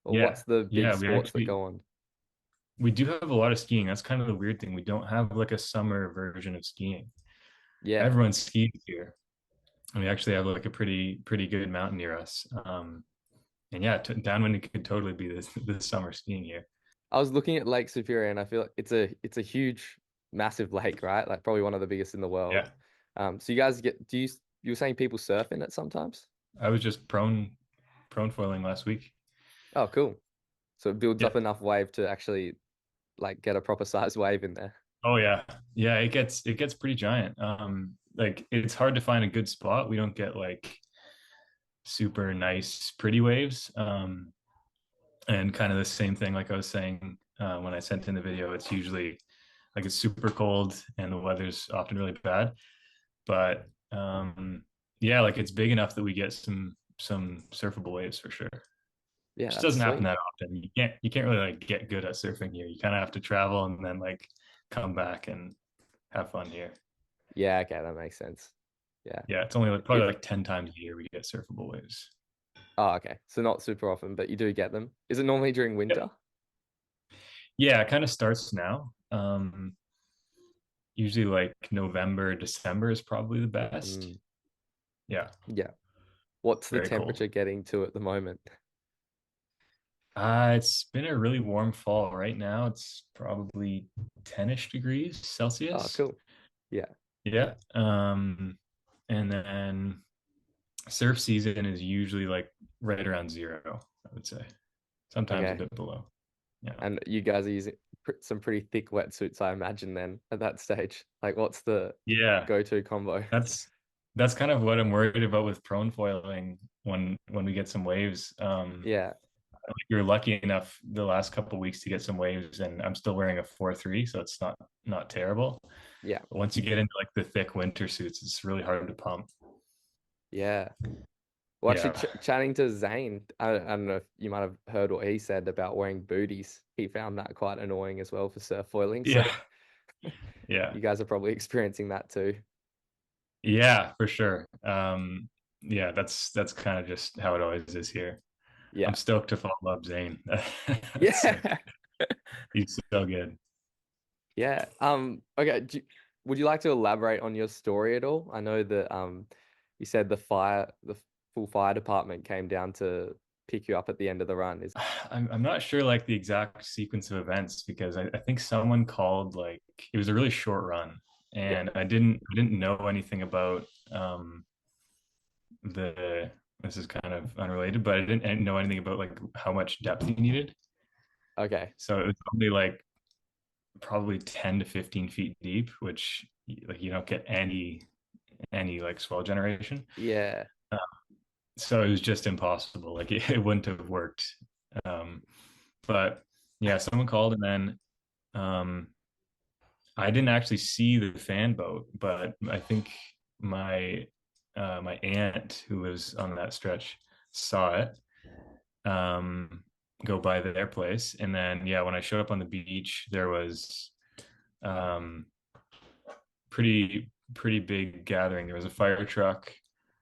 Or Yeah. what's the big Yeah, sports that go on? we do have a lot of skiing. That's kind of the weird thing. We don't have like a summer version of skiing. Yeah. Everyone's skiing here. And we actually have like a pretty good mountain near us. And yeah, downwind could totally be the summer skiing here. I was looking at Lake Superior and I feel like it's a huge, massive lake, right? Like probably one of the biggest in the world. Yeah. So you guys you were saying people surf in it sometimes? I was just prone foiling last week. Oh, cool. So it builds up enough wave to actually like get a proper size wave in there. Oh yeah. Yeah, it gets pretty giant. Like it's hard to find a good spot. We don't get like super nice pretty waves. And kind of the same thing like I was saying when I sent in the video, it's usually like it's super cold and the weather's often really bad. But yeah, like it's big enough that we get some surfable waves for sure. Yeah, It just doesn't happen that often. You can't really like get good at surfing here. You kind of have to travel and then like come back and have fun here. Yeah, okay, that makes sense. Yeah. Yeah, it's only like probably like 10 times a year we get surfable waves. Oh, okay. So not super often, but you do get them. Is it normally during winter? Yeah, it kind of starts now. Usually like November, December is probably the best. Yeah. Yeah. What's the temperature getting to at the moment? It's been a really warm fall. Right now it's probably 10-ish degrees Celsius. Oh, cool. Yeah. Yeah. And then surf season is usually like right around 0, I would say. Sometimes a bit below. Yeah. And you guys are using some pretty thick wetsuits, I imagine, then at that stage. Like, what's the go-to combo? That's kind of what I'm worried about with prone foiling when we get some waves. You're lucky enough the last couple of weeks to get some waves, and I'm still wearing a 4.3, so it's not terrible. Yeah. But once you get into like the thick winter suits, it's really hard to pump. Yeah. Well, actually, chatting to Zane, I don't know if you might have heard what he said about wearing booties. He found that quite annoying as well for surf foiling. So yeah. You guys are probably experiencing that too. Yeah, for sure. That's kind of just how it always is here. Yeah. I'm stoked to follow up Zane. Yeah. He's so good. Yeah. Okay. Would you like to elaborate on your story at all? I know that you said the full fire department came down to pick you up at the end of the run. I'm not sure like the exact sequence of events, because I think someone called, like, it was a really short run, and I didn't know anything about this is kind of unrelated, but I didn't know anything about like how much depth you needed. Okay. So it was only like probably 10 to 15 feet deep, which like you don't get any like swell generation. Yeah. So it was just impossible. Like it wouldn't have worked. But yeah, someone called, and then I didn't actually see the fan boat, but I think my aunt, who was on that stretch, saw it go by their place. And then when I showed up on the beach, there was pretty big gathering. There was a fire truck,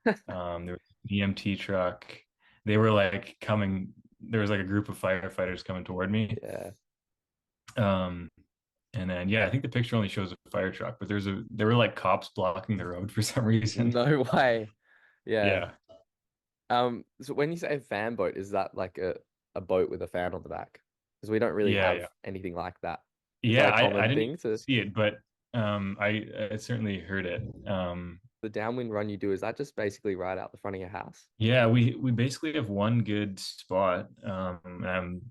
there was an EMT truck. They were like coming. There was like a group of firefighters coming toward me. And then I think the picture only shows a fire truck, but there were like cops blocking the road for some reason. No way. Yeah. So when you say fan boat, is that like a boat with a fan on the back? Because we don't really have anything like that. I didn't see it, but I certainly heard it. The downwind run you do, is that just basically right out the front of your house? Yeah, we basically have one good spot. And I'm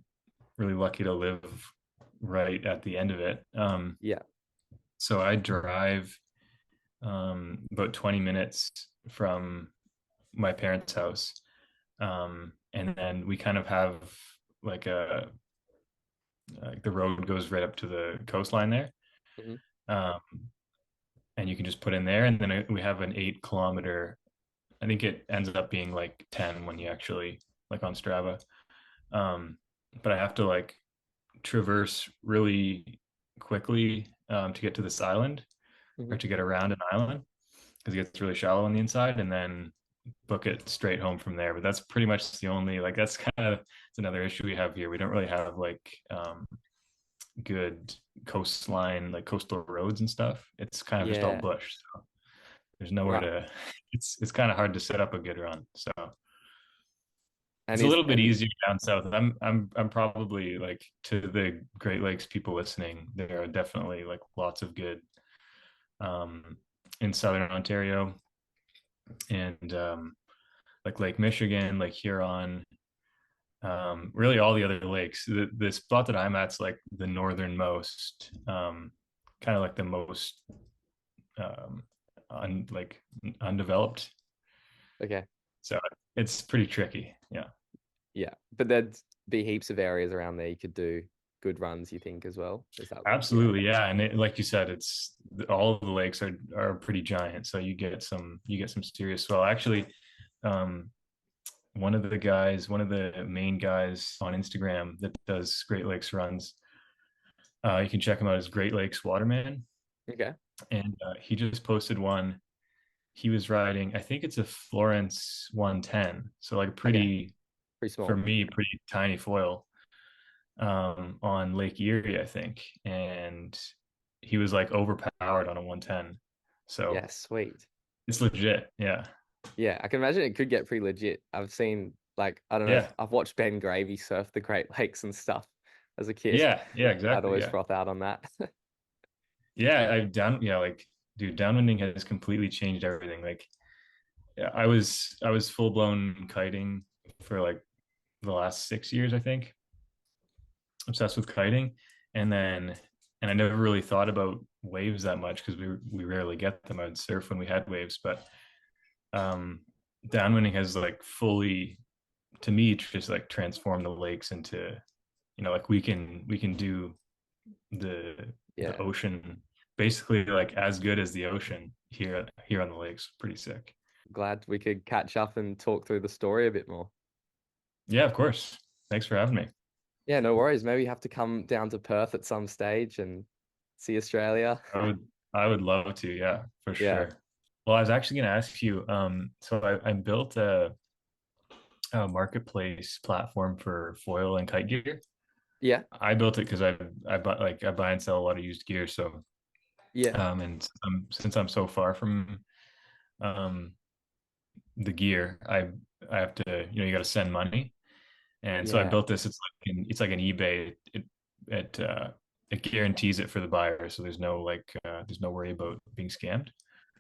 really lucky to live right at the end of it. So I drive about 20 minutes from my parents' house. And then we kind of have like the road goes right up to the coastline there. And you can just put in there, and then we have an 8-kilometer, I think it ends up being like 10 when you actually like on Strava. But I have to like traverse really quickly to get to this island, or to get around an island, because it gets really shallow on the inside, and then book it straight home from there. But that's pretty much the only, like, that's kind of, it's another issue we have here. We don't really have like good coastline, like coastal roads and stuff. It's kind of just all bush, so there's nowhere to, it's kind of hard to set up a good run. So it's a little bit easier down south. I'm probably, like, to the Great Lakes people listening, there are definitely like lots of good in southern Ontario, and like Lake Michigan, Lake Huron, really all the other lakes. The spot that I'm at's like the northernmost, kind of like the most undeveloped. Okay. So it's pretty tricky. Yeah, but there'd be heaps of areas around there you could do good runs, you think, as well? Is that absolutely? Yeah, and like you said, it's all of the lakes are pretty giant, so you get some serious swell. Actually, one of the main guys on Instagram that does Great Lakes runs, you can check him out as Great Lakes Waterman. Okay. And he just posted one. He was riding, I think it's a Florence 110, so like pretty small, for me, pretty tiny foil, on Lake Erie, I think, and he was like overpowered on a 110. So yeah, sweet. It's legit. Yeah, I can imagine it could get pretty legit. I've seen, like, I don't know, I've watched Ben Gravy surf the Great Lakes and stuff as a kid. Yeah, exactly. I'd always froth out on that. Like, dude, downwinding has completely changed everything. Like, I was full blown kiting for like the last 6 years, I think. Obsessed with kiting, and I never really thought about waves that much because we rarely get them. I would surf when we had waves, but downwinding has like fully, to me, just like transformed the lakes into, like we can do the ocean basically like as good as the ocean here on the lakes. Pretty sick. Glad we could catch up and talk through the story a bit more. Yeah, of course. Thanks for having me. Yeah, no worries. Maybe you have to come down to Perth at some stage and see Australia. I would love to, yeah, for sure. Well, I was actually going to ask you, so I built a marketplace platform for foil and kite gear. Yeah. I built it because I buy and sell a lot of used gear. So and since I'm so far from the gear, I have to, you got to send money. And so I built this. It's like an eBay. It guarantees it for the buyer, so there's no worry about being scammed.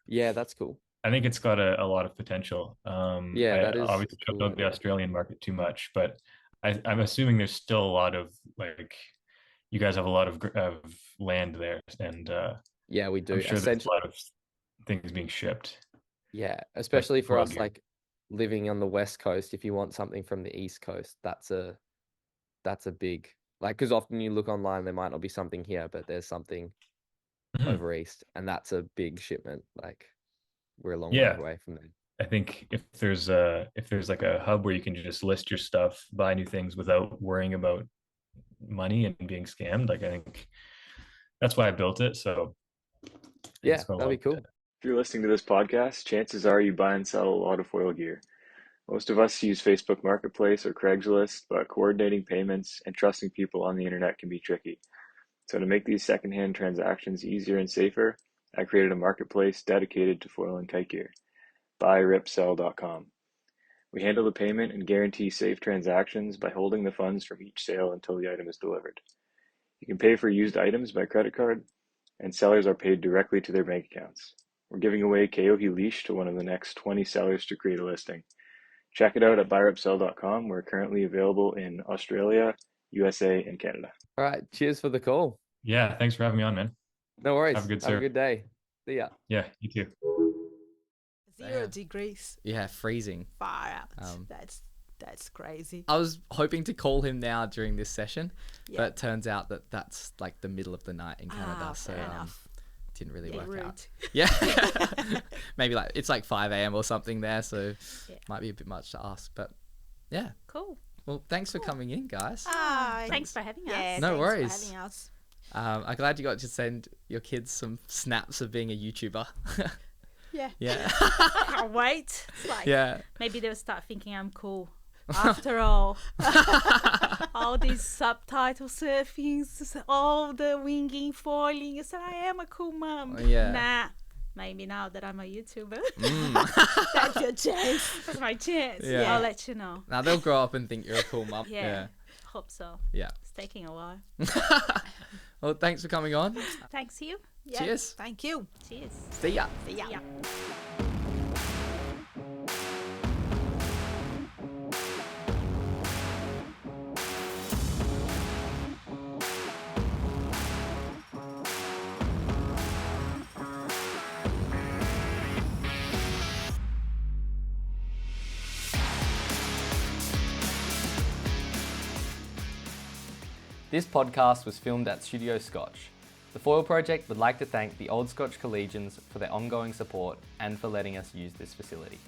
Yeah, that's cool. I think it's got a lot of potential. That is obviously don't know the Australian market too much, but I'm assuming there's still a lot of like, you guys have a lot of land there, and we do. I'm sure there's a lot of things being shipped. Yeah, especially for us, like living on the West Coast. If you want something from the East Coast, that's a big, like, because often you look online, there might not be something here, but there's something over East, and that's a big shipment. Like, we're a long way away from there. I think if there's like a hub where you can just list your stuff, buy new things without worrying about money and being scammed, like, I think that's why I built it. So yeah, that'd be cool. If you're listening to this podcast, chances are you buy and sell a lot of foil gear. Most of us use Facebook Marketplace or Craigslist, but coordinating payments and trusting people on the internet can be tricky. So to make these secondhand transactions easier and safer, I created a marketplace dedicated to foil and kite gear, buyripsell.com. We handle the payment and guarantee safe transactions by holding the funds from each sale until the item is delivered. You can pay for used items by credit card, and sellers are paid directly to their bank accounts. We're giving away Keohi Leash to one of the next 20 sellers to create a listing. Check it out at buyripsell.com. We're currently available in Australia, USA, and Canada. All right. Cheers for the call. Yeah. Thanks for having me on, man. No worries. Have a good day. See ya. Yeah, you too. 0 degrees. Yeah, freezing. Far out. That's crazy. I was hoping to call him now during this session, but it turns out that that's like the middle of the night in Canada. So didn't really work out. Yeah. Maybe like it's like 5 a.m. or something there, so might be a bit much to ask, but yeah. Cool. Well, thanks for coming in, guys. Thanks for having us. Yeah, no worries. For having us. I'm glad you got to send your kids some snaps of being a YouTuber. Yeah. Can't wait. It's like, maybe they'll start thinking I'm cool. After all these subtitle surfings, all the winging, foiling, so I am a cool mum. Nah, maybe now that I'm a YouTuber. That's your chance. That's my chance. Yeah. I'll let you know. Now they'll grow up and think you're a cool mum. Yeah. Hope so. Yeah. It's taking a while. Well, thanks for coming on. Thanks, Hugh. Yeah. Cheers. Thank you. Cheers. See ya. See ya. This podcast was filmed at Studio Scotch. The Foil Project would like to thank the Old Scotch Collegians for their ongoing support and for letting us use this facility.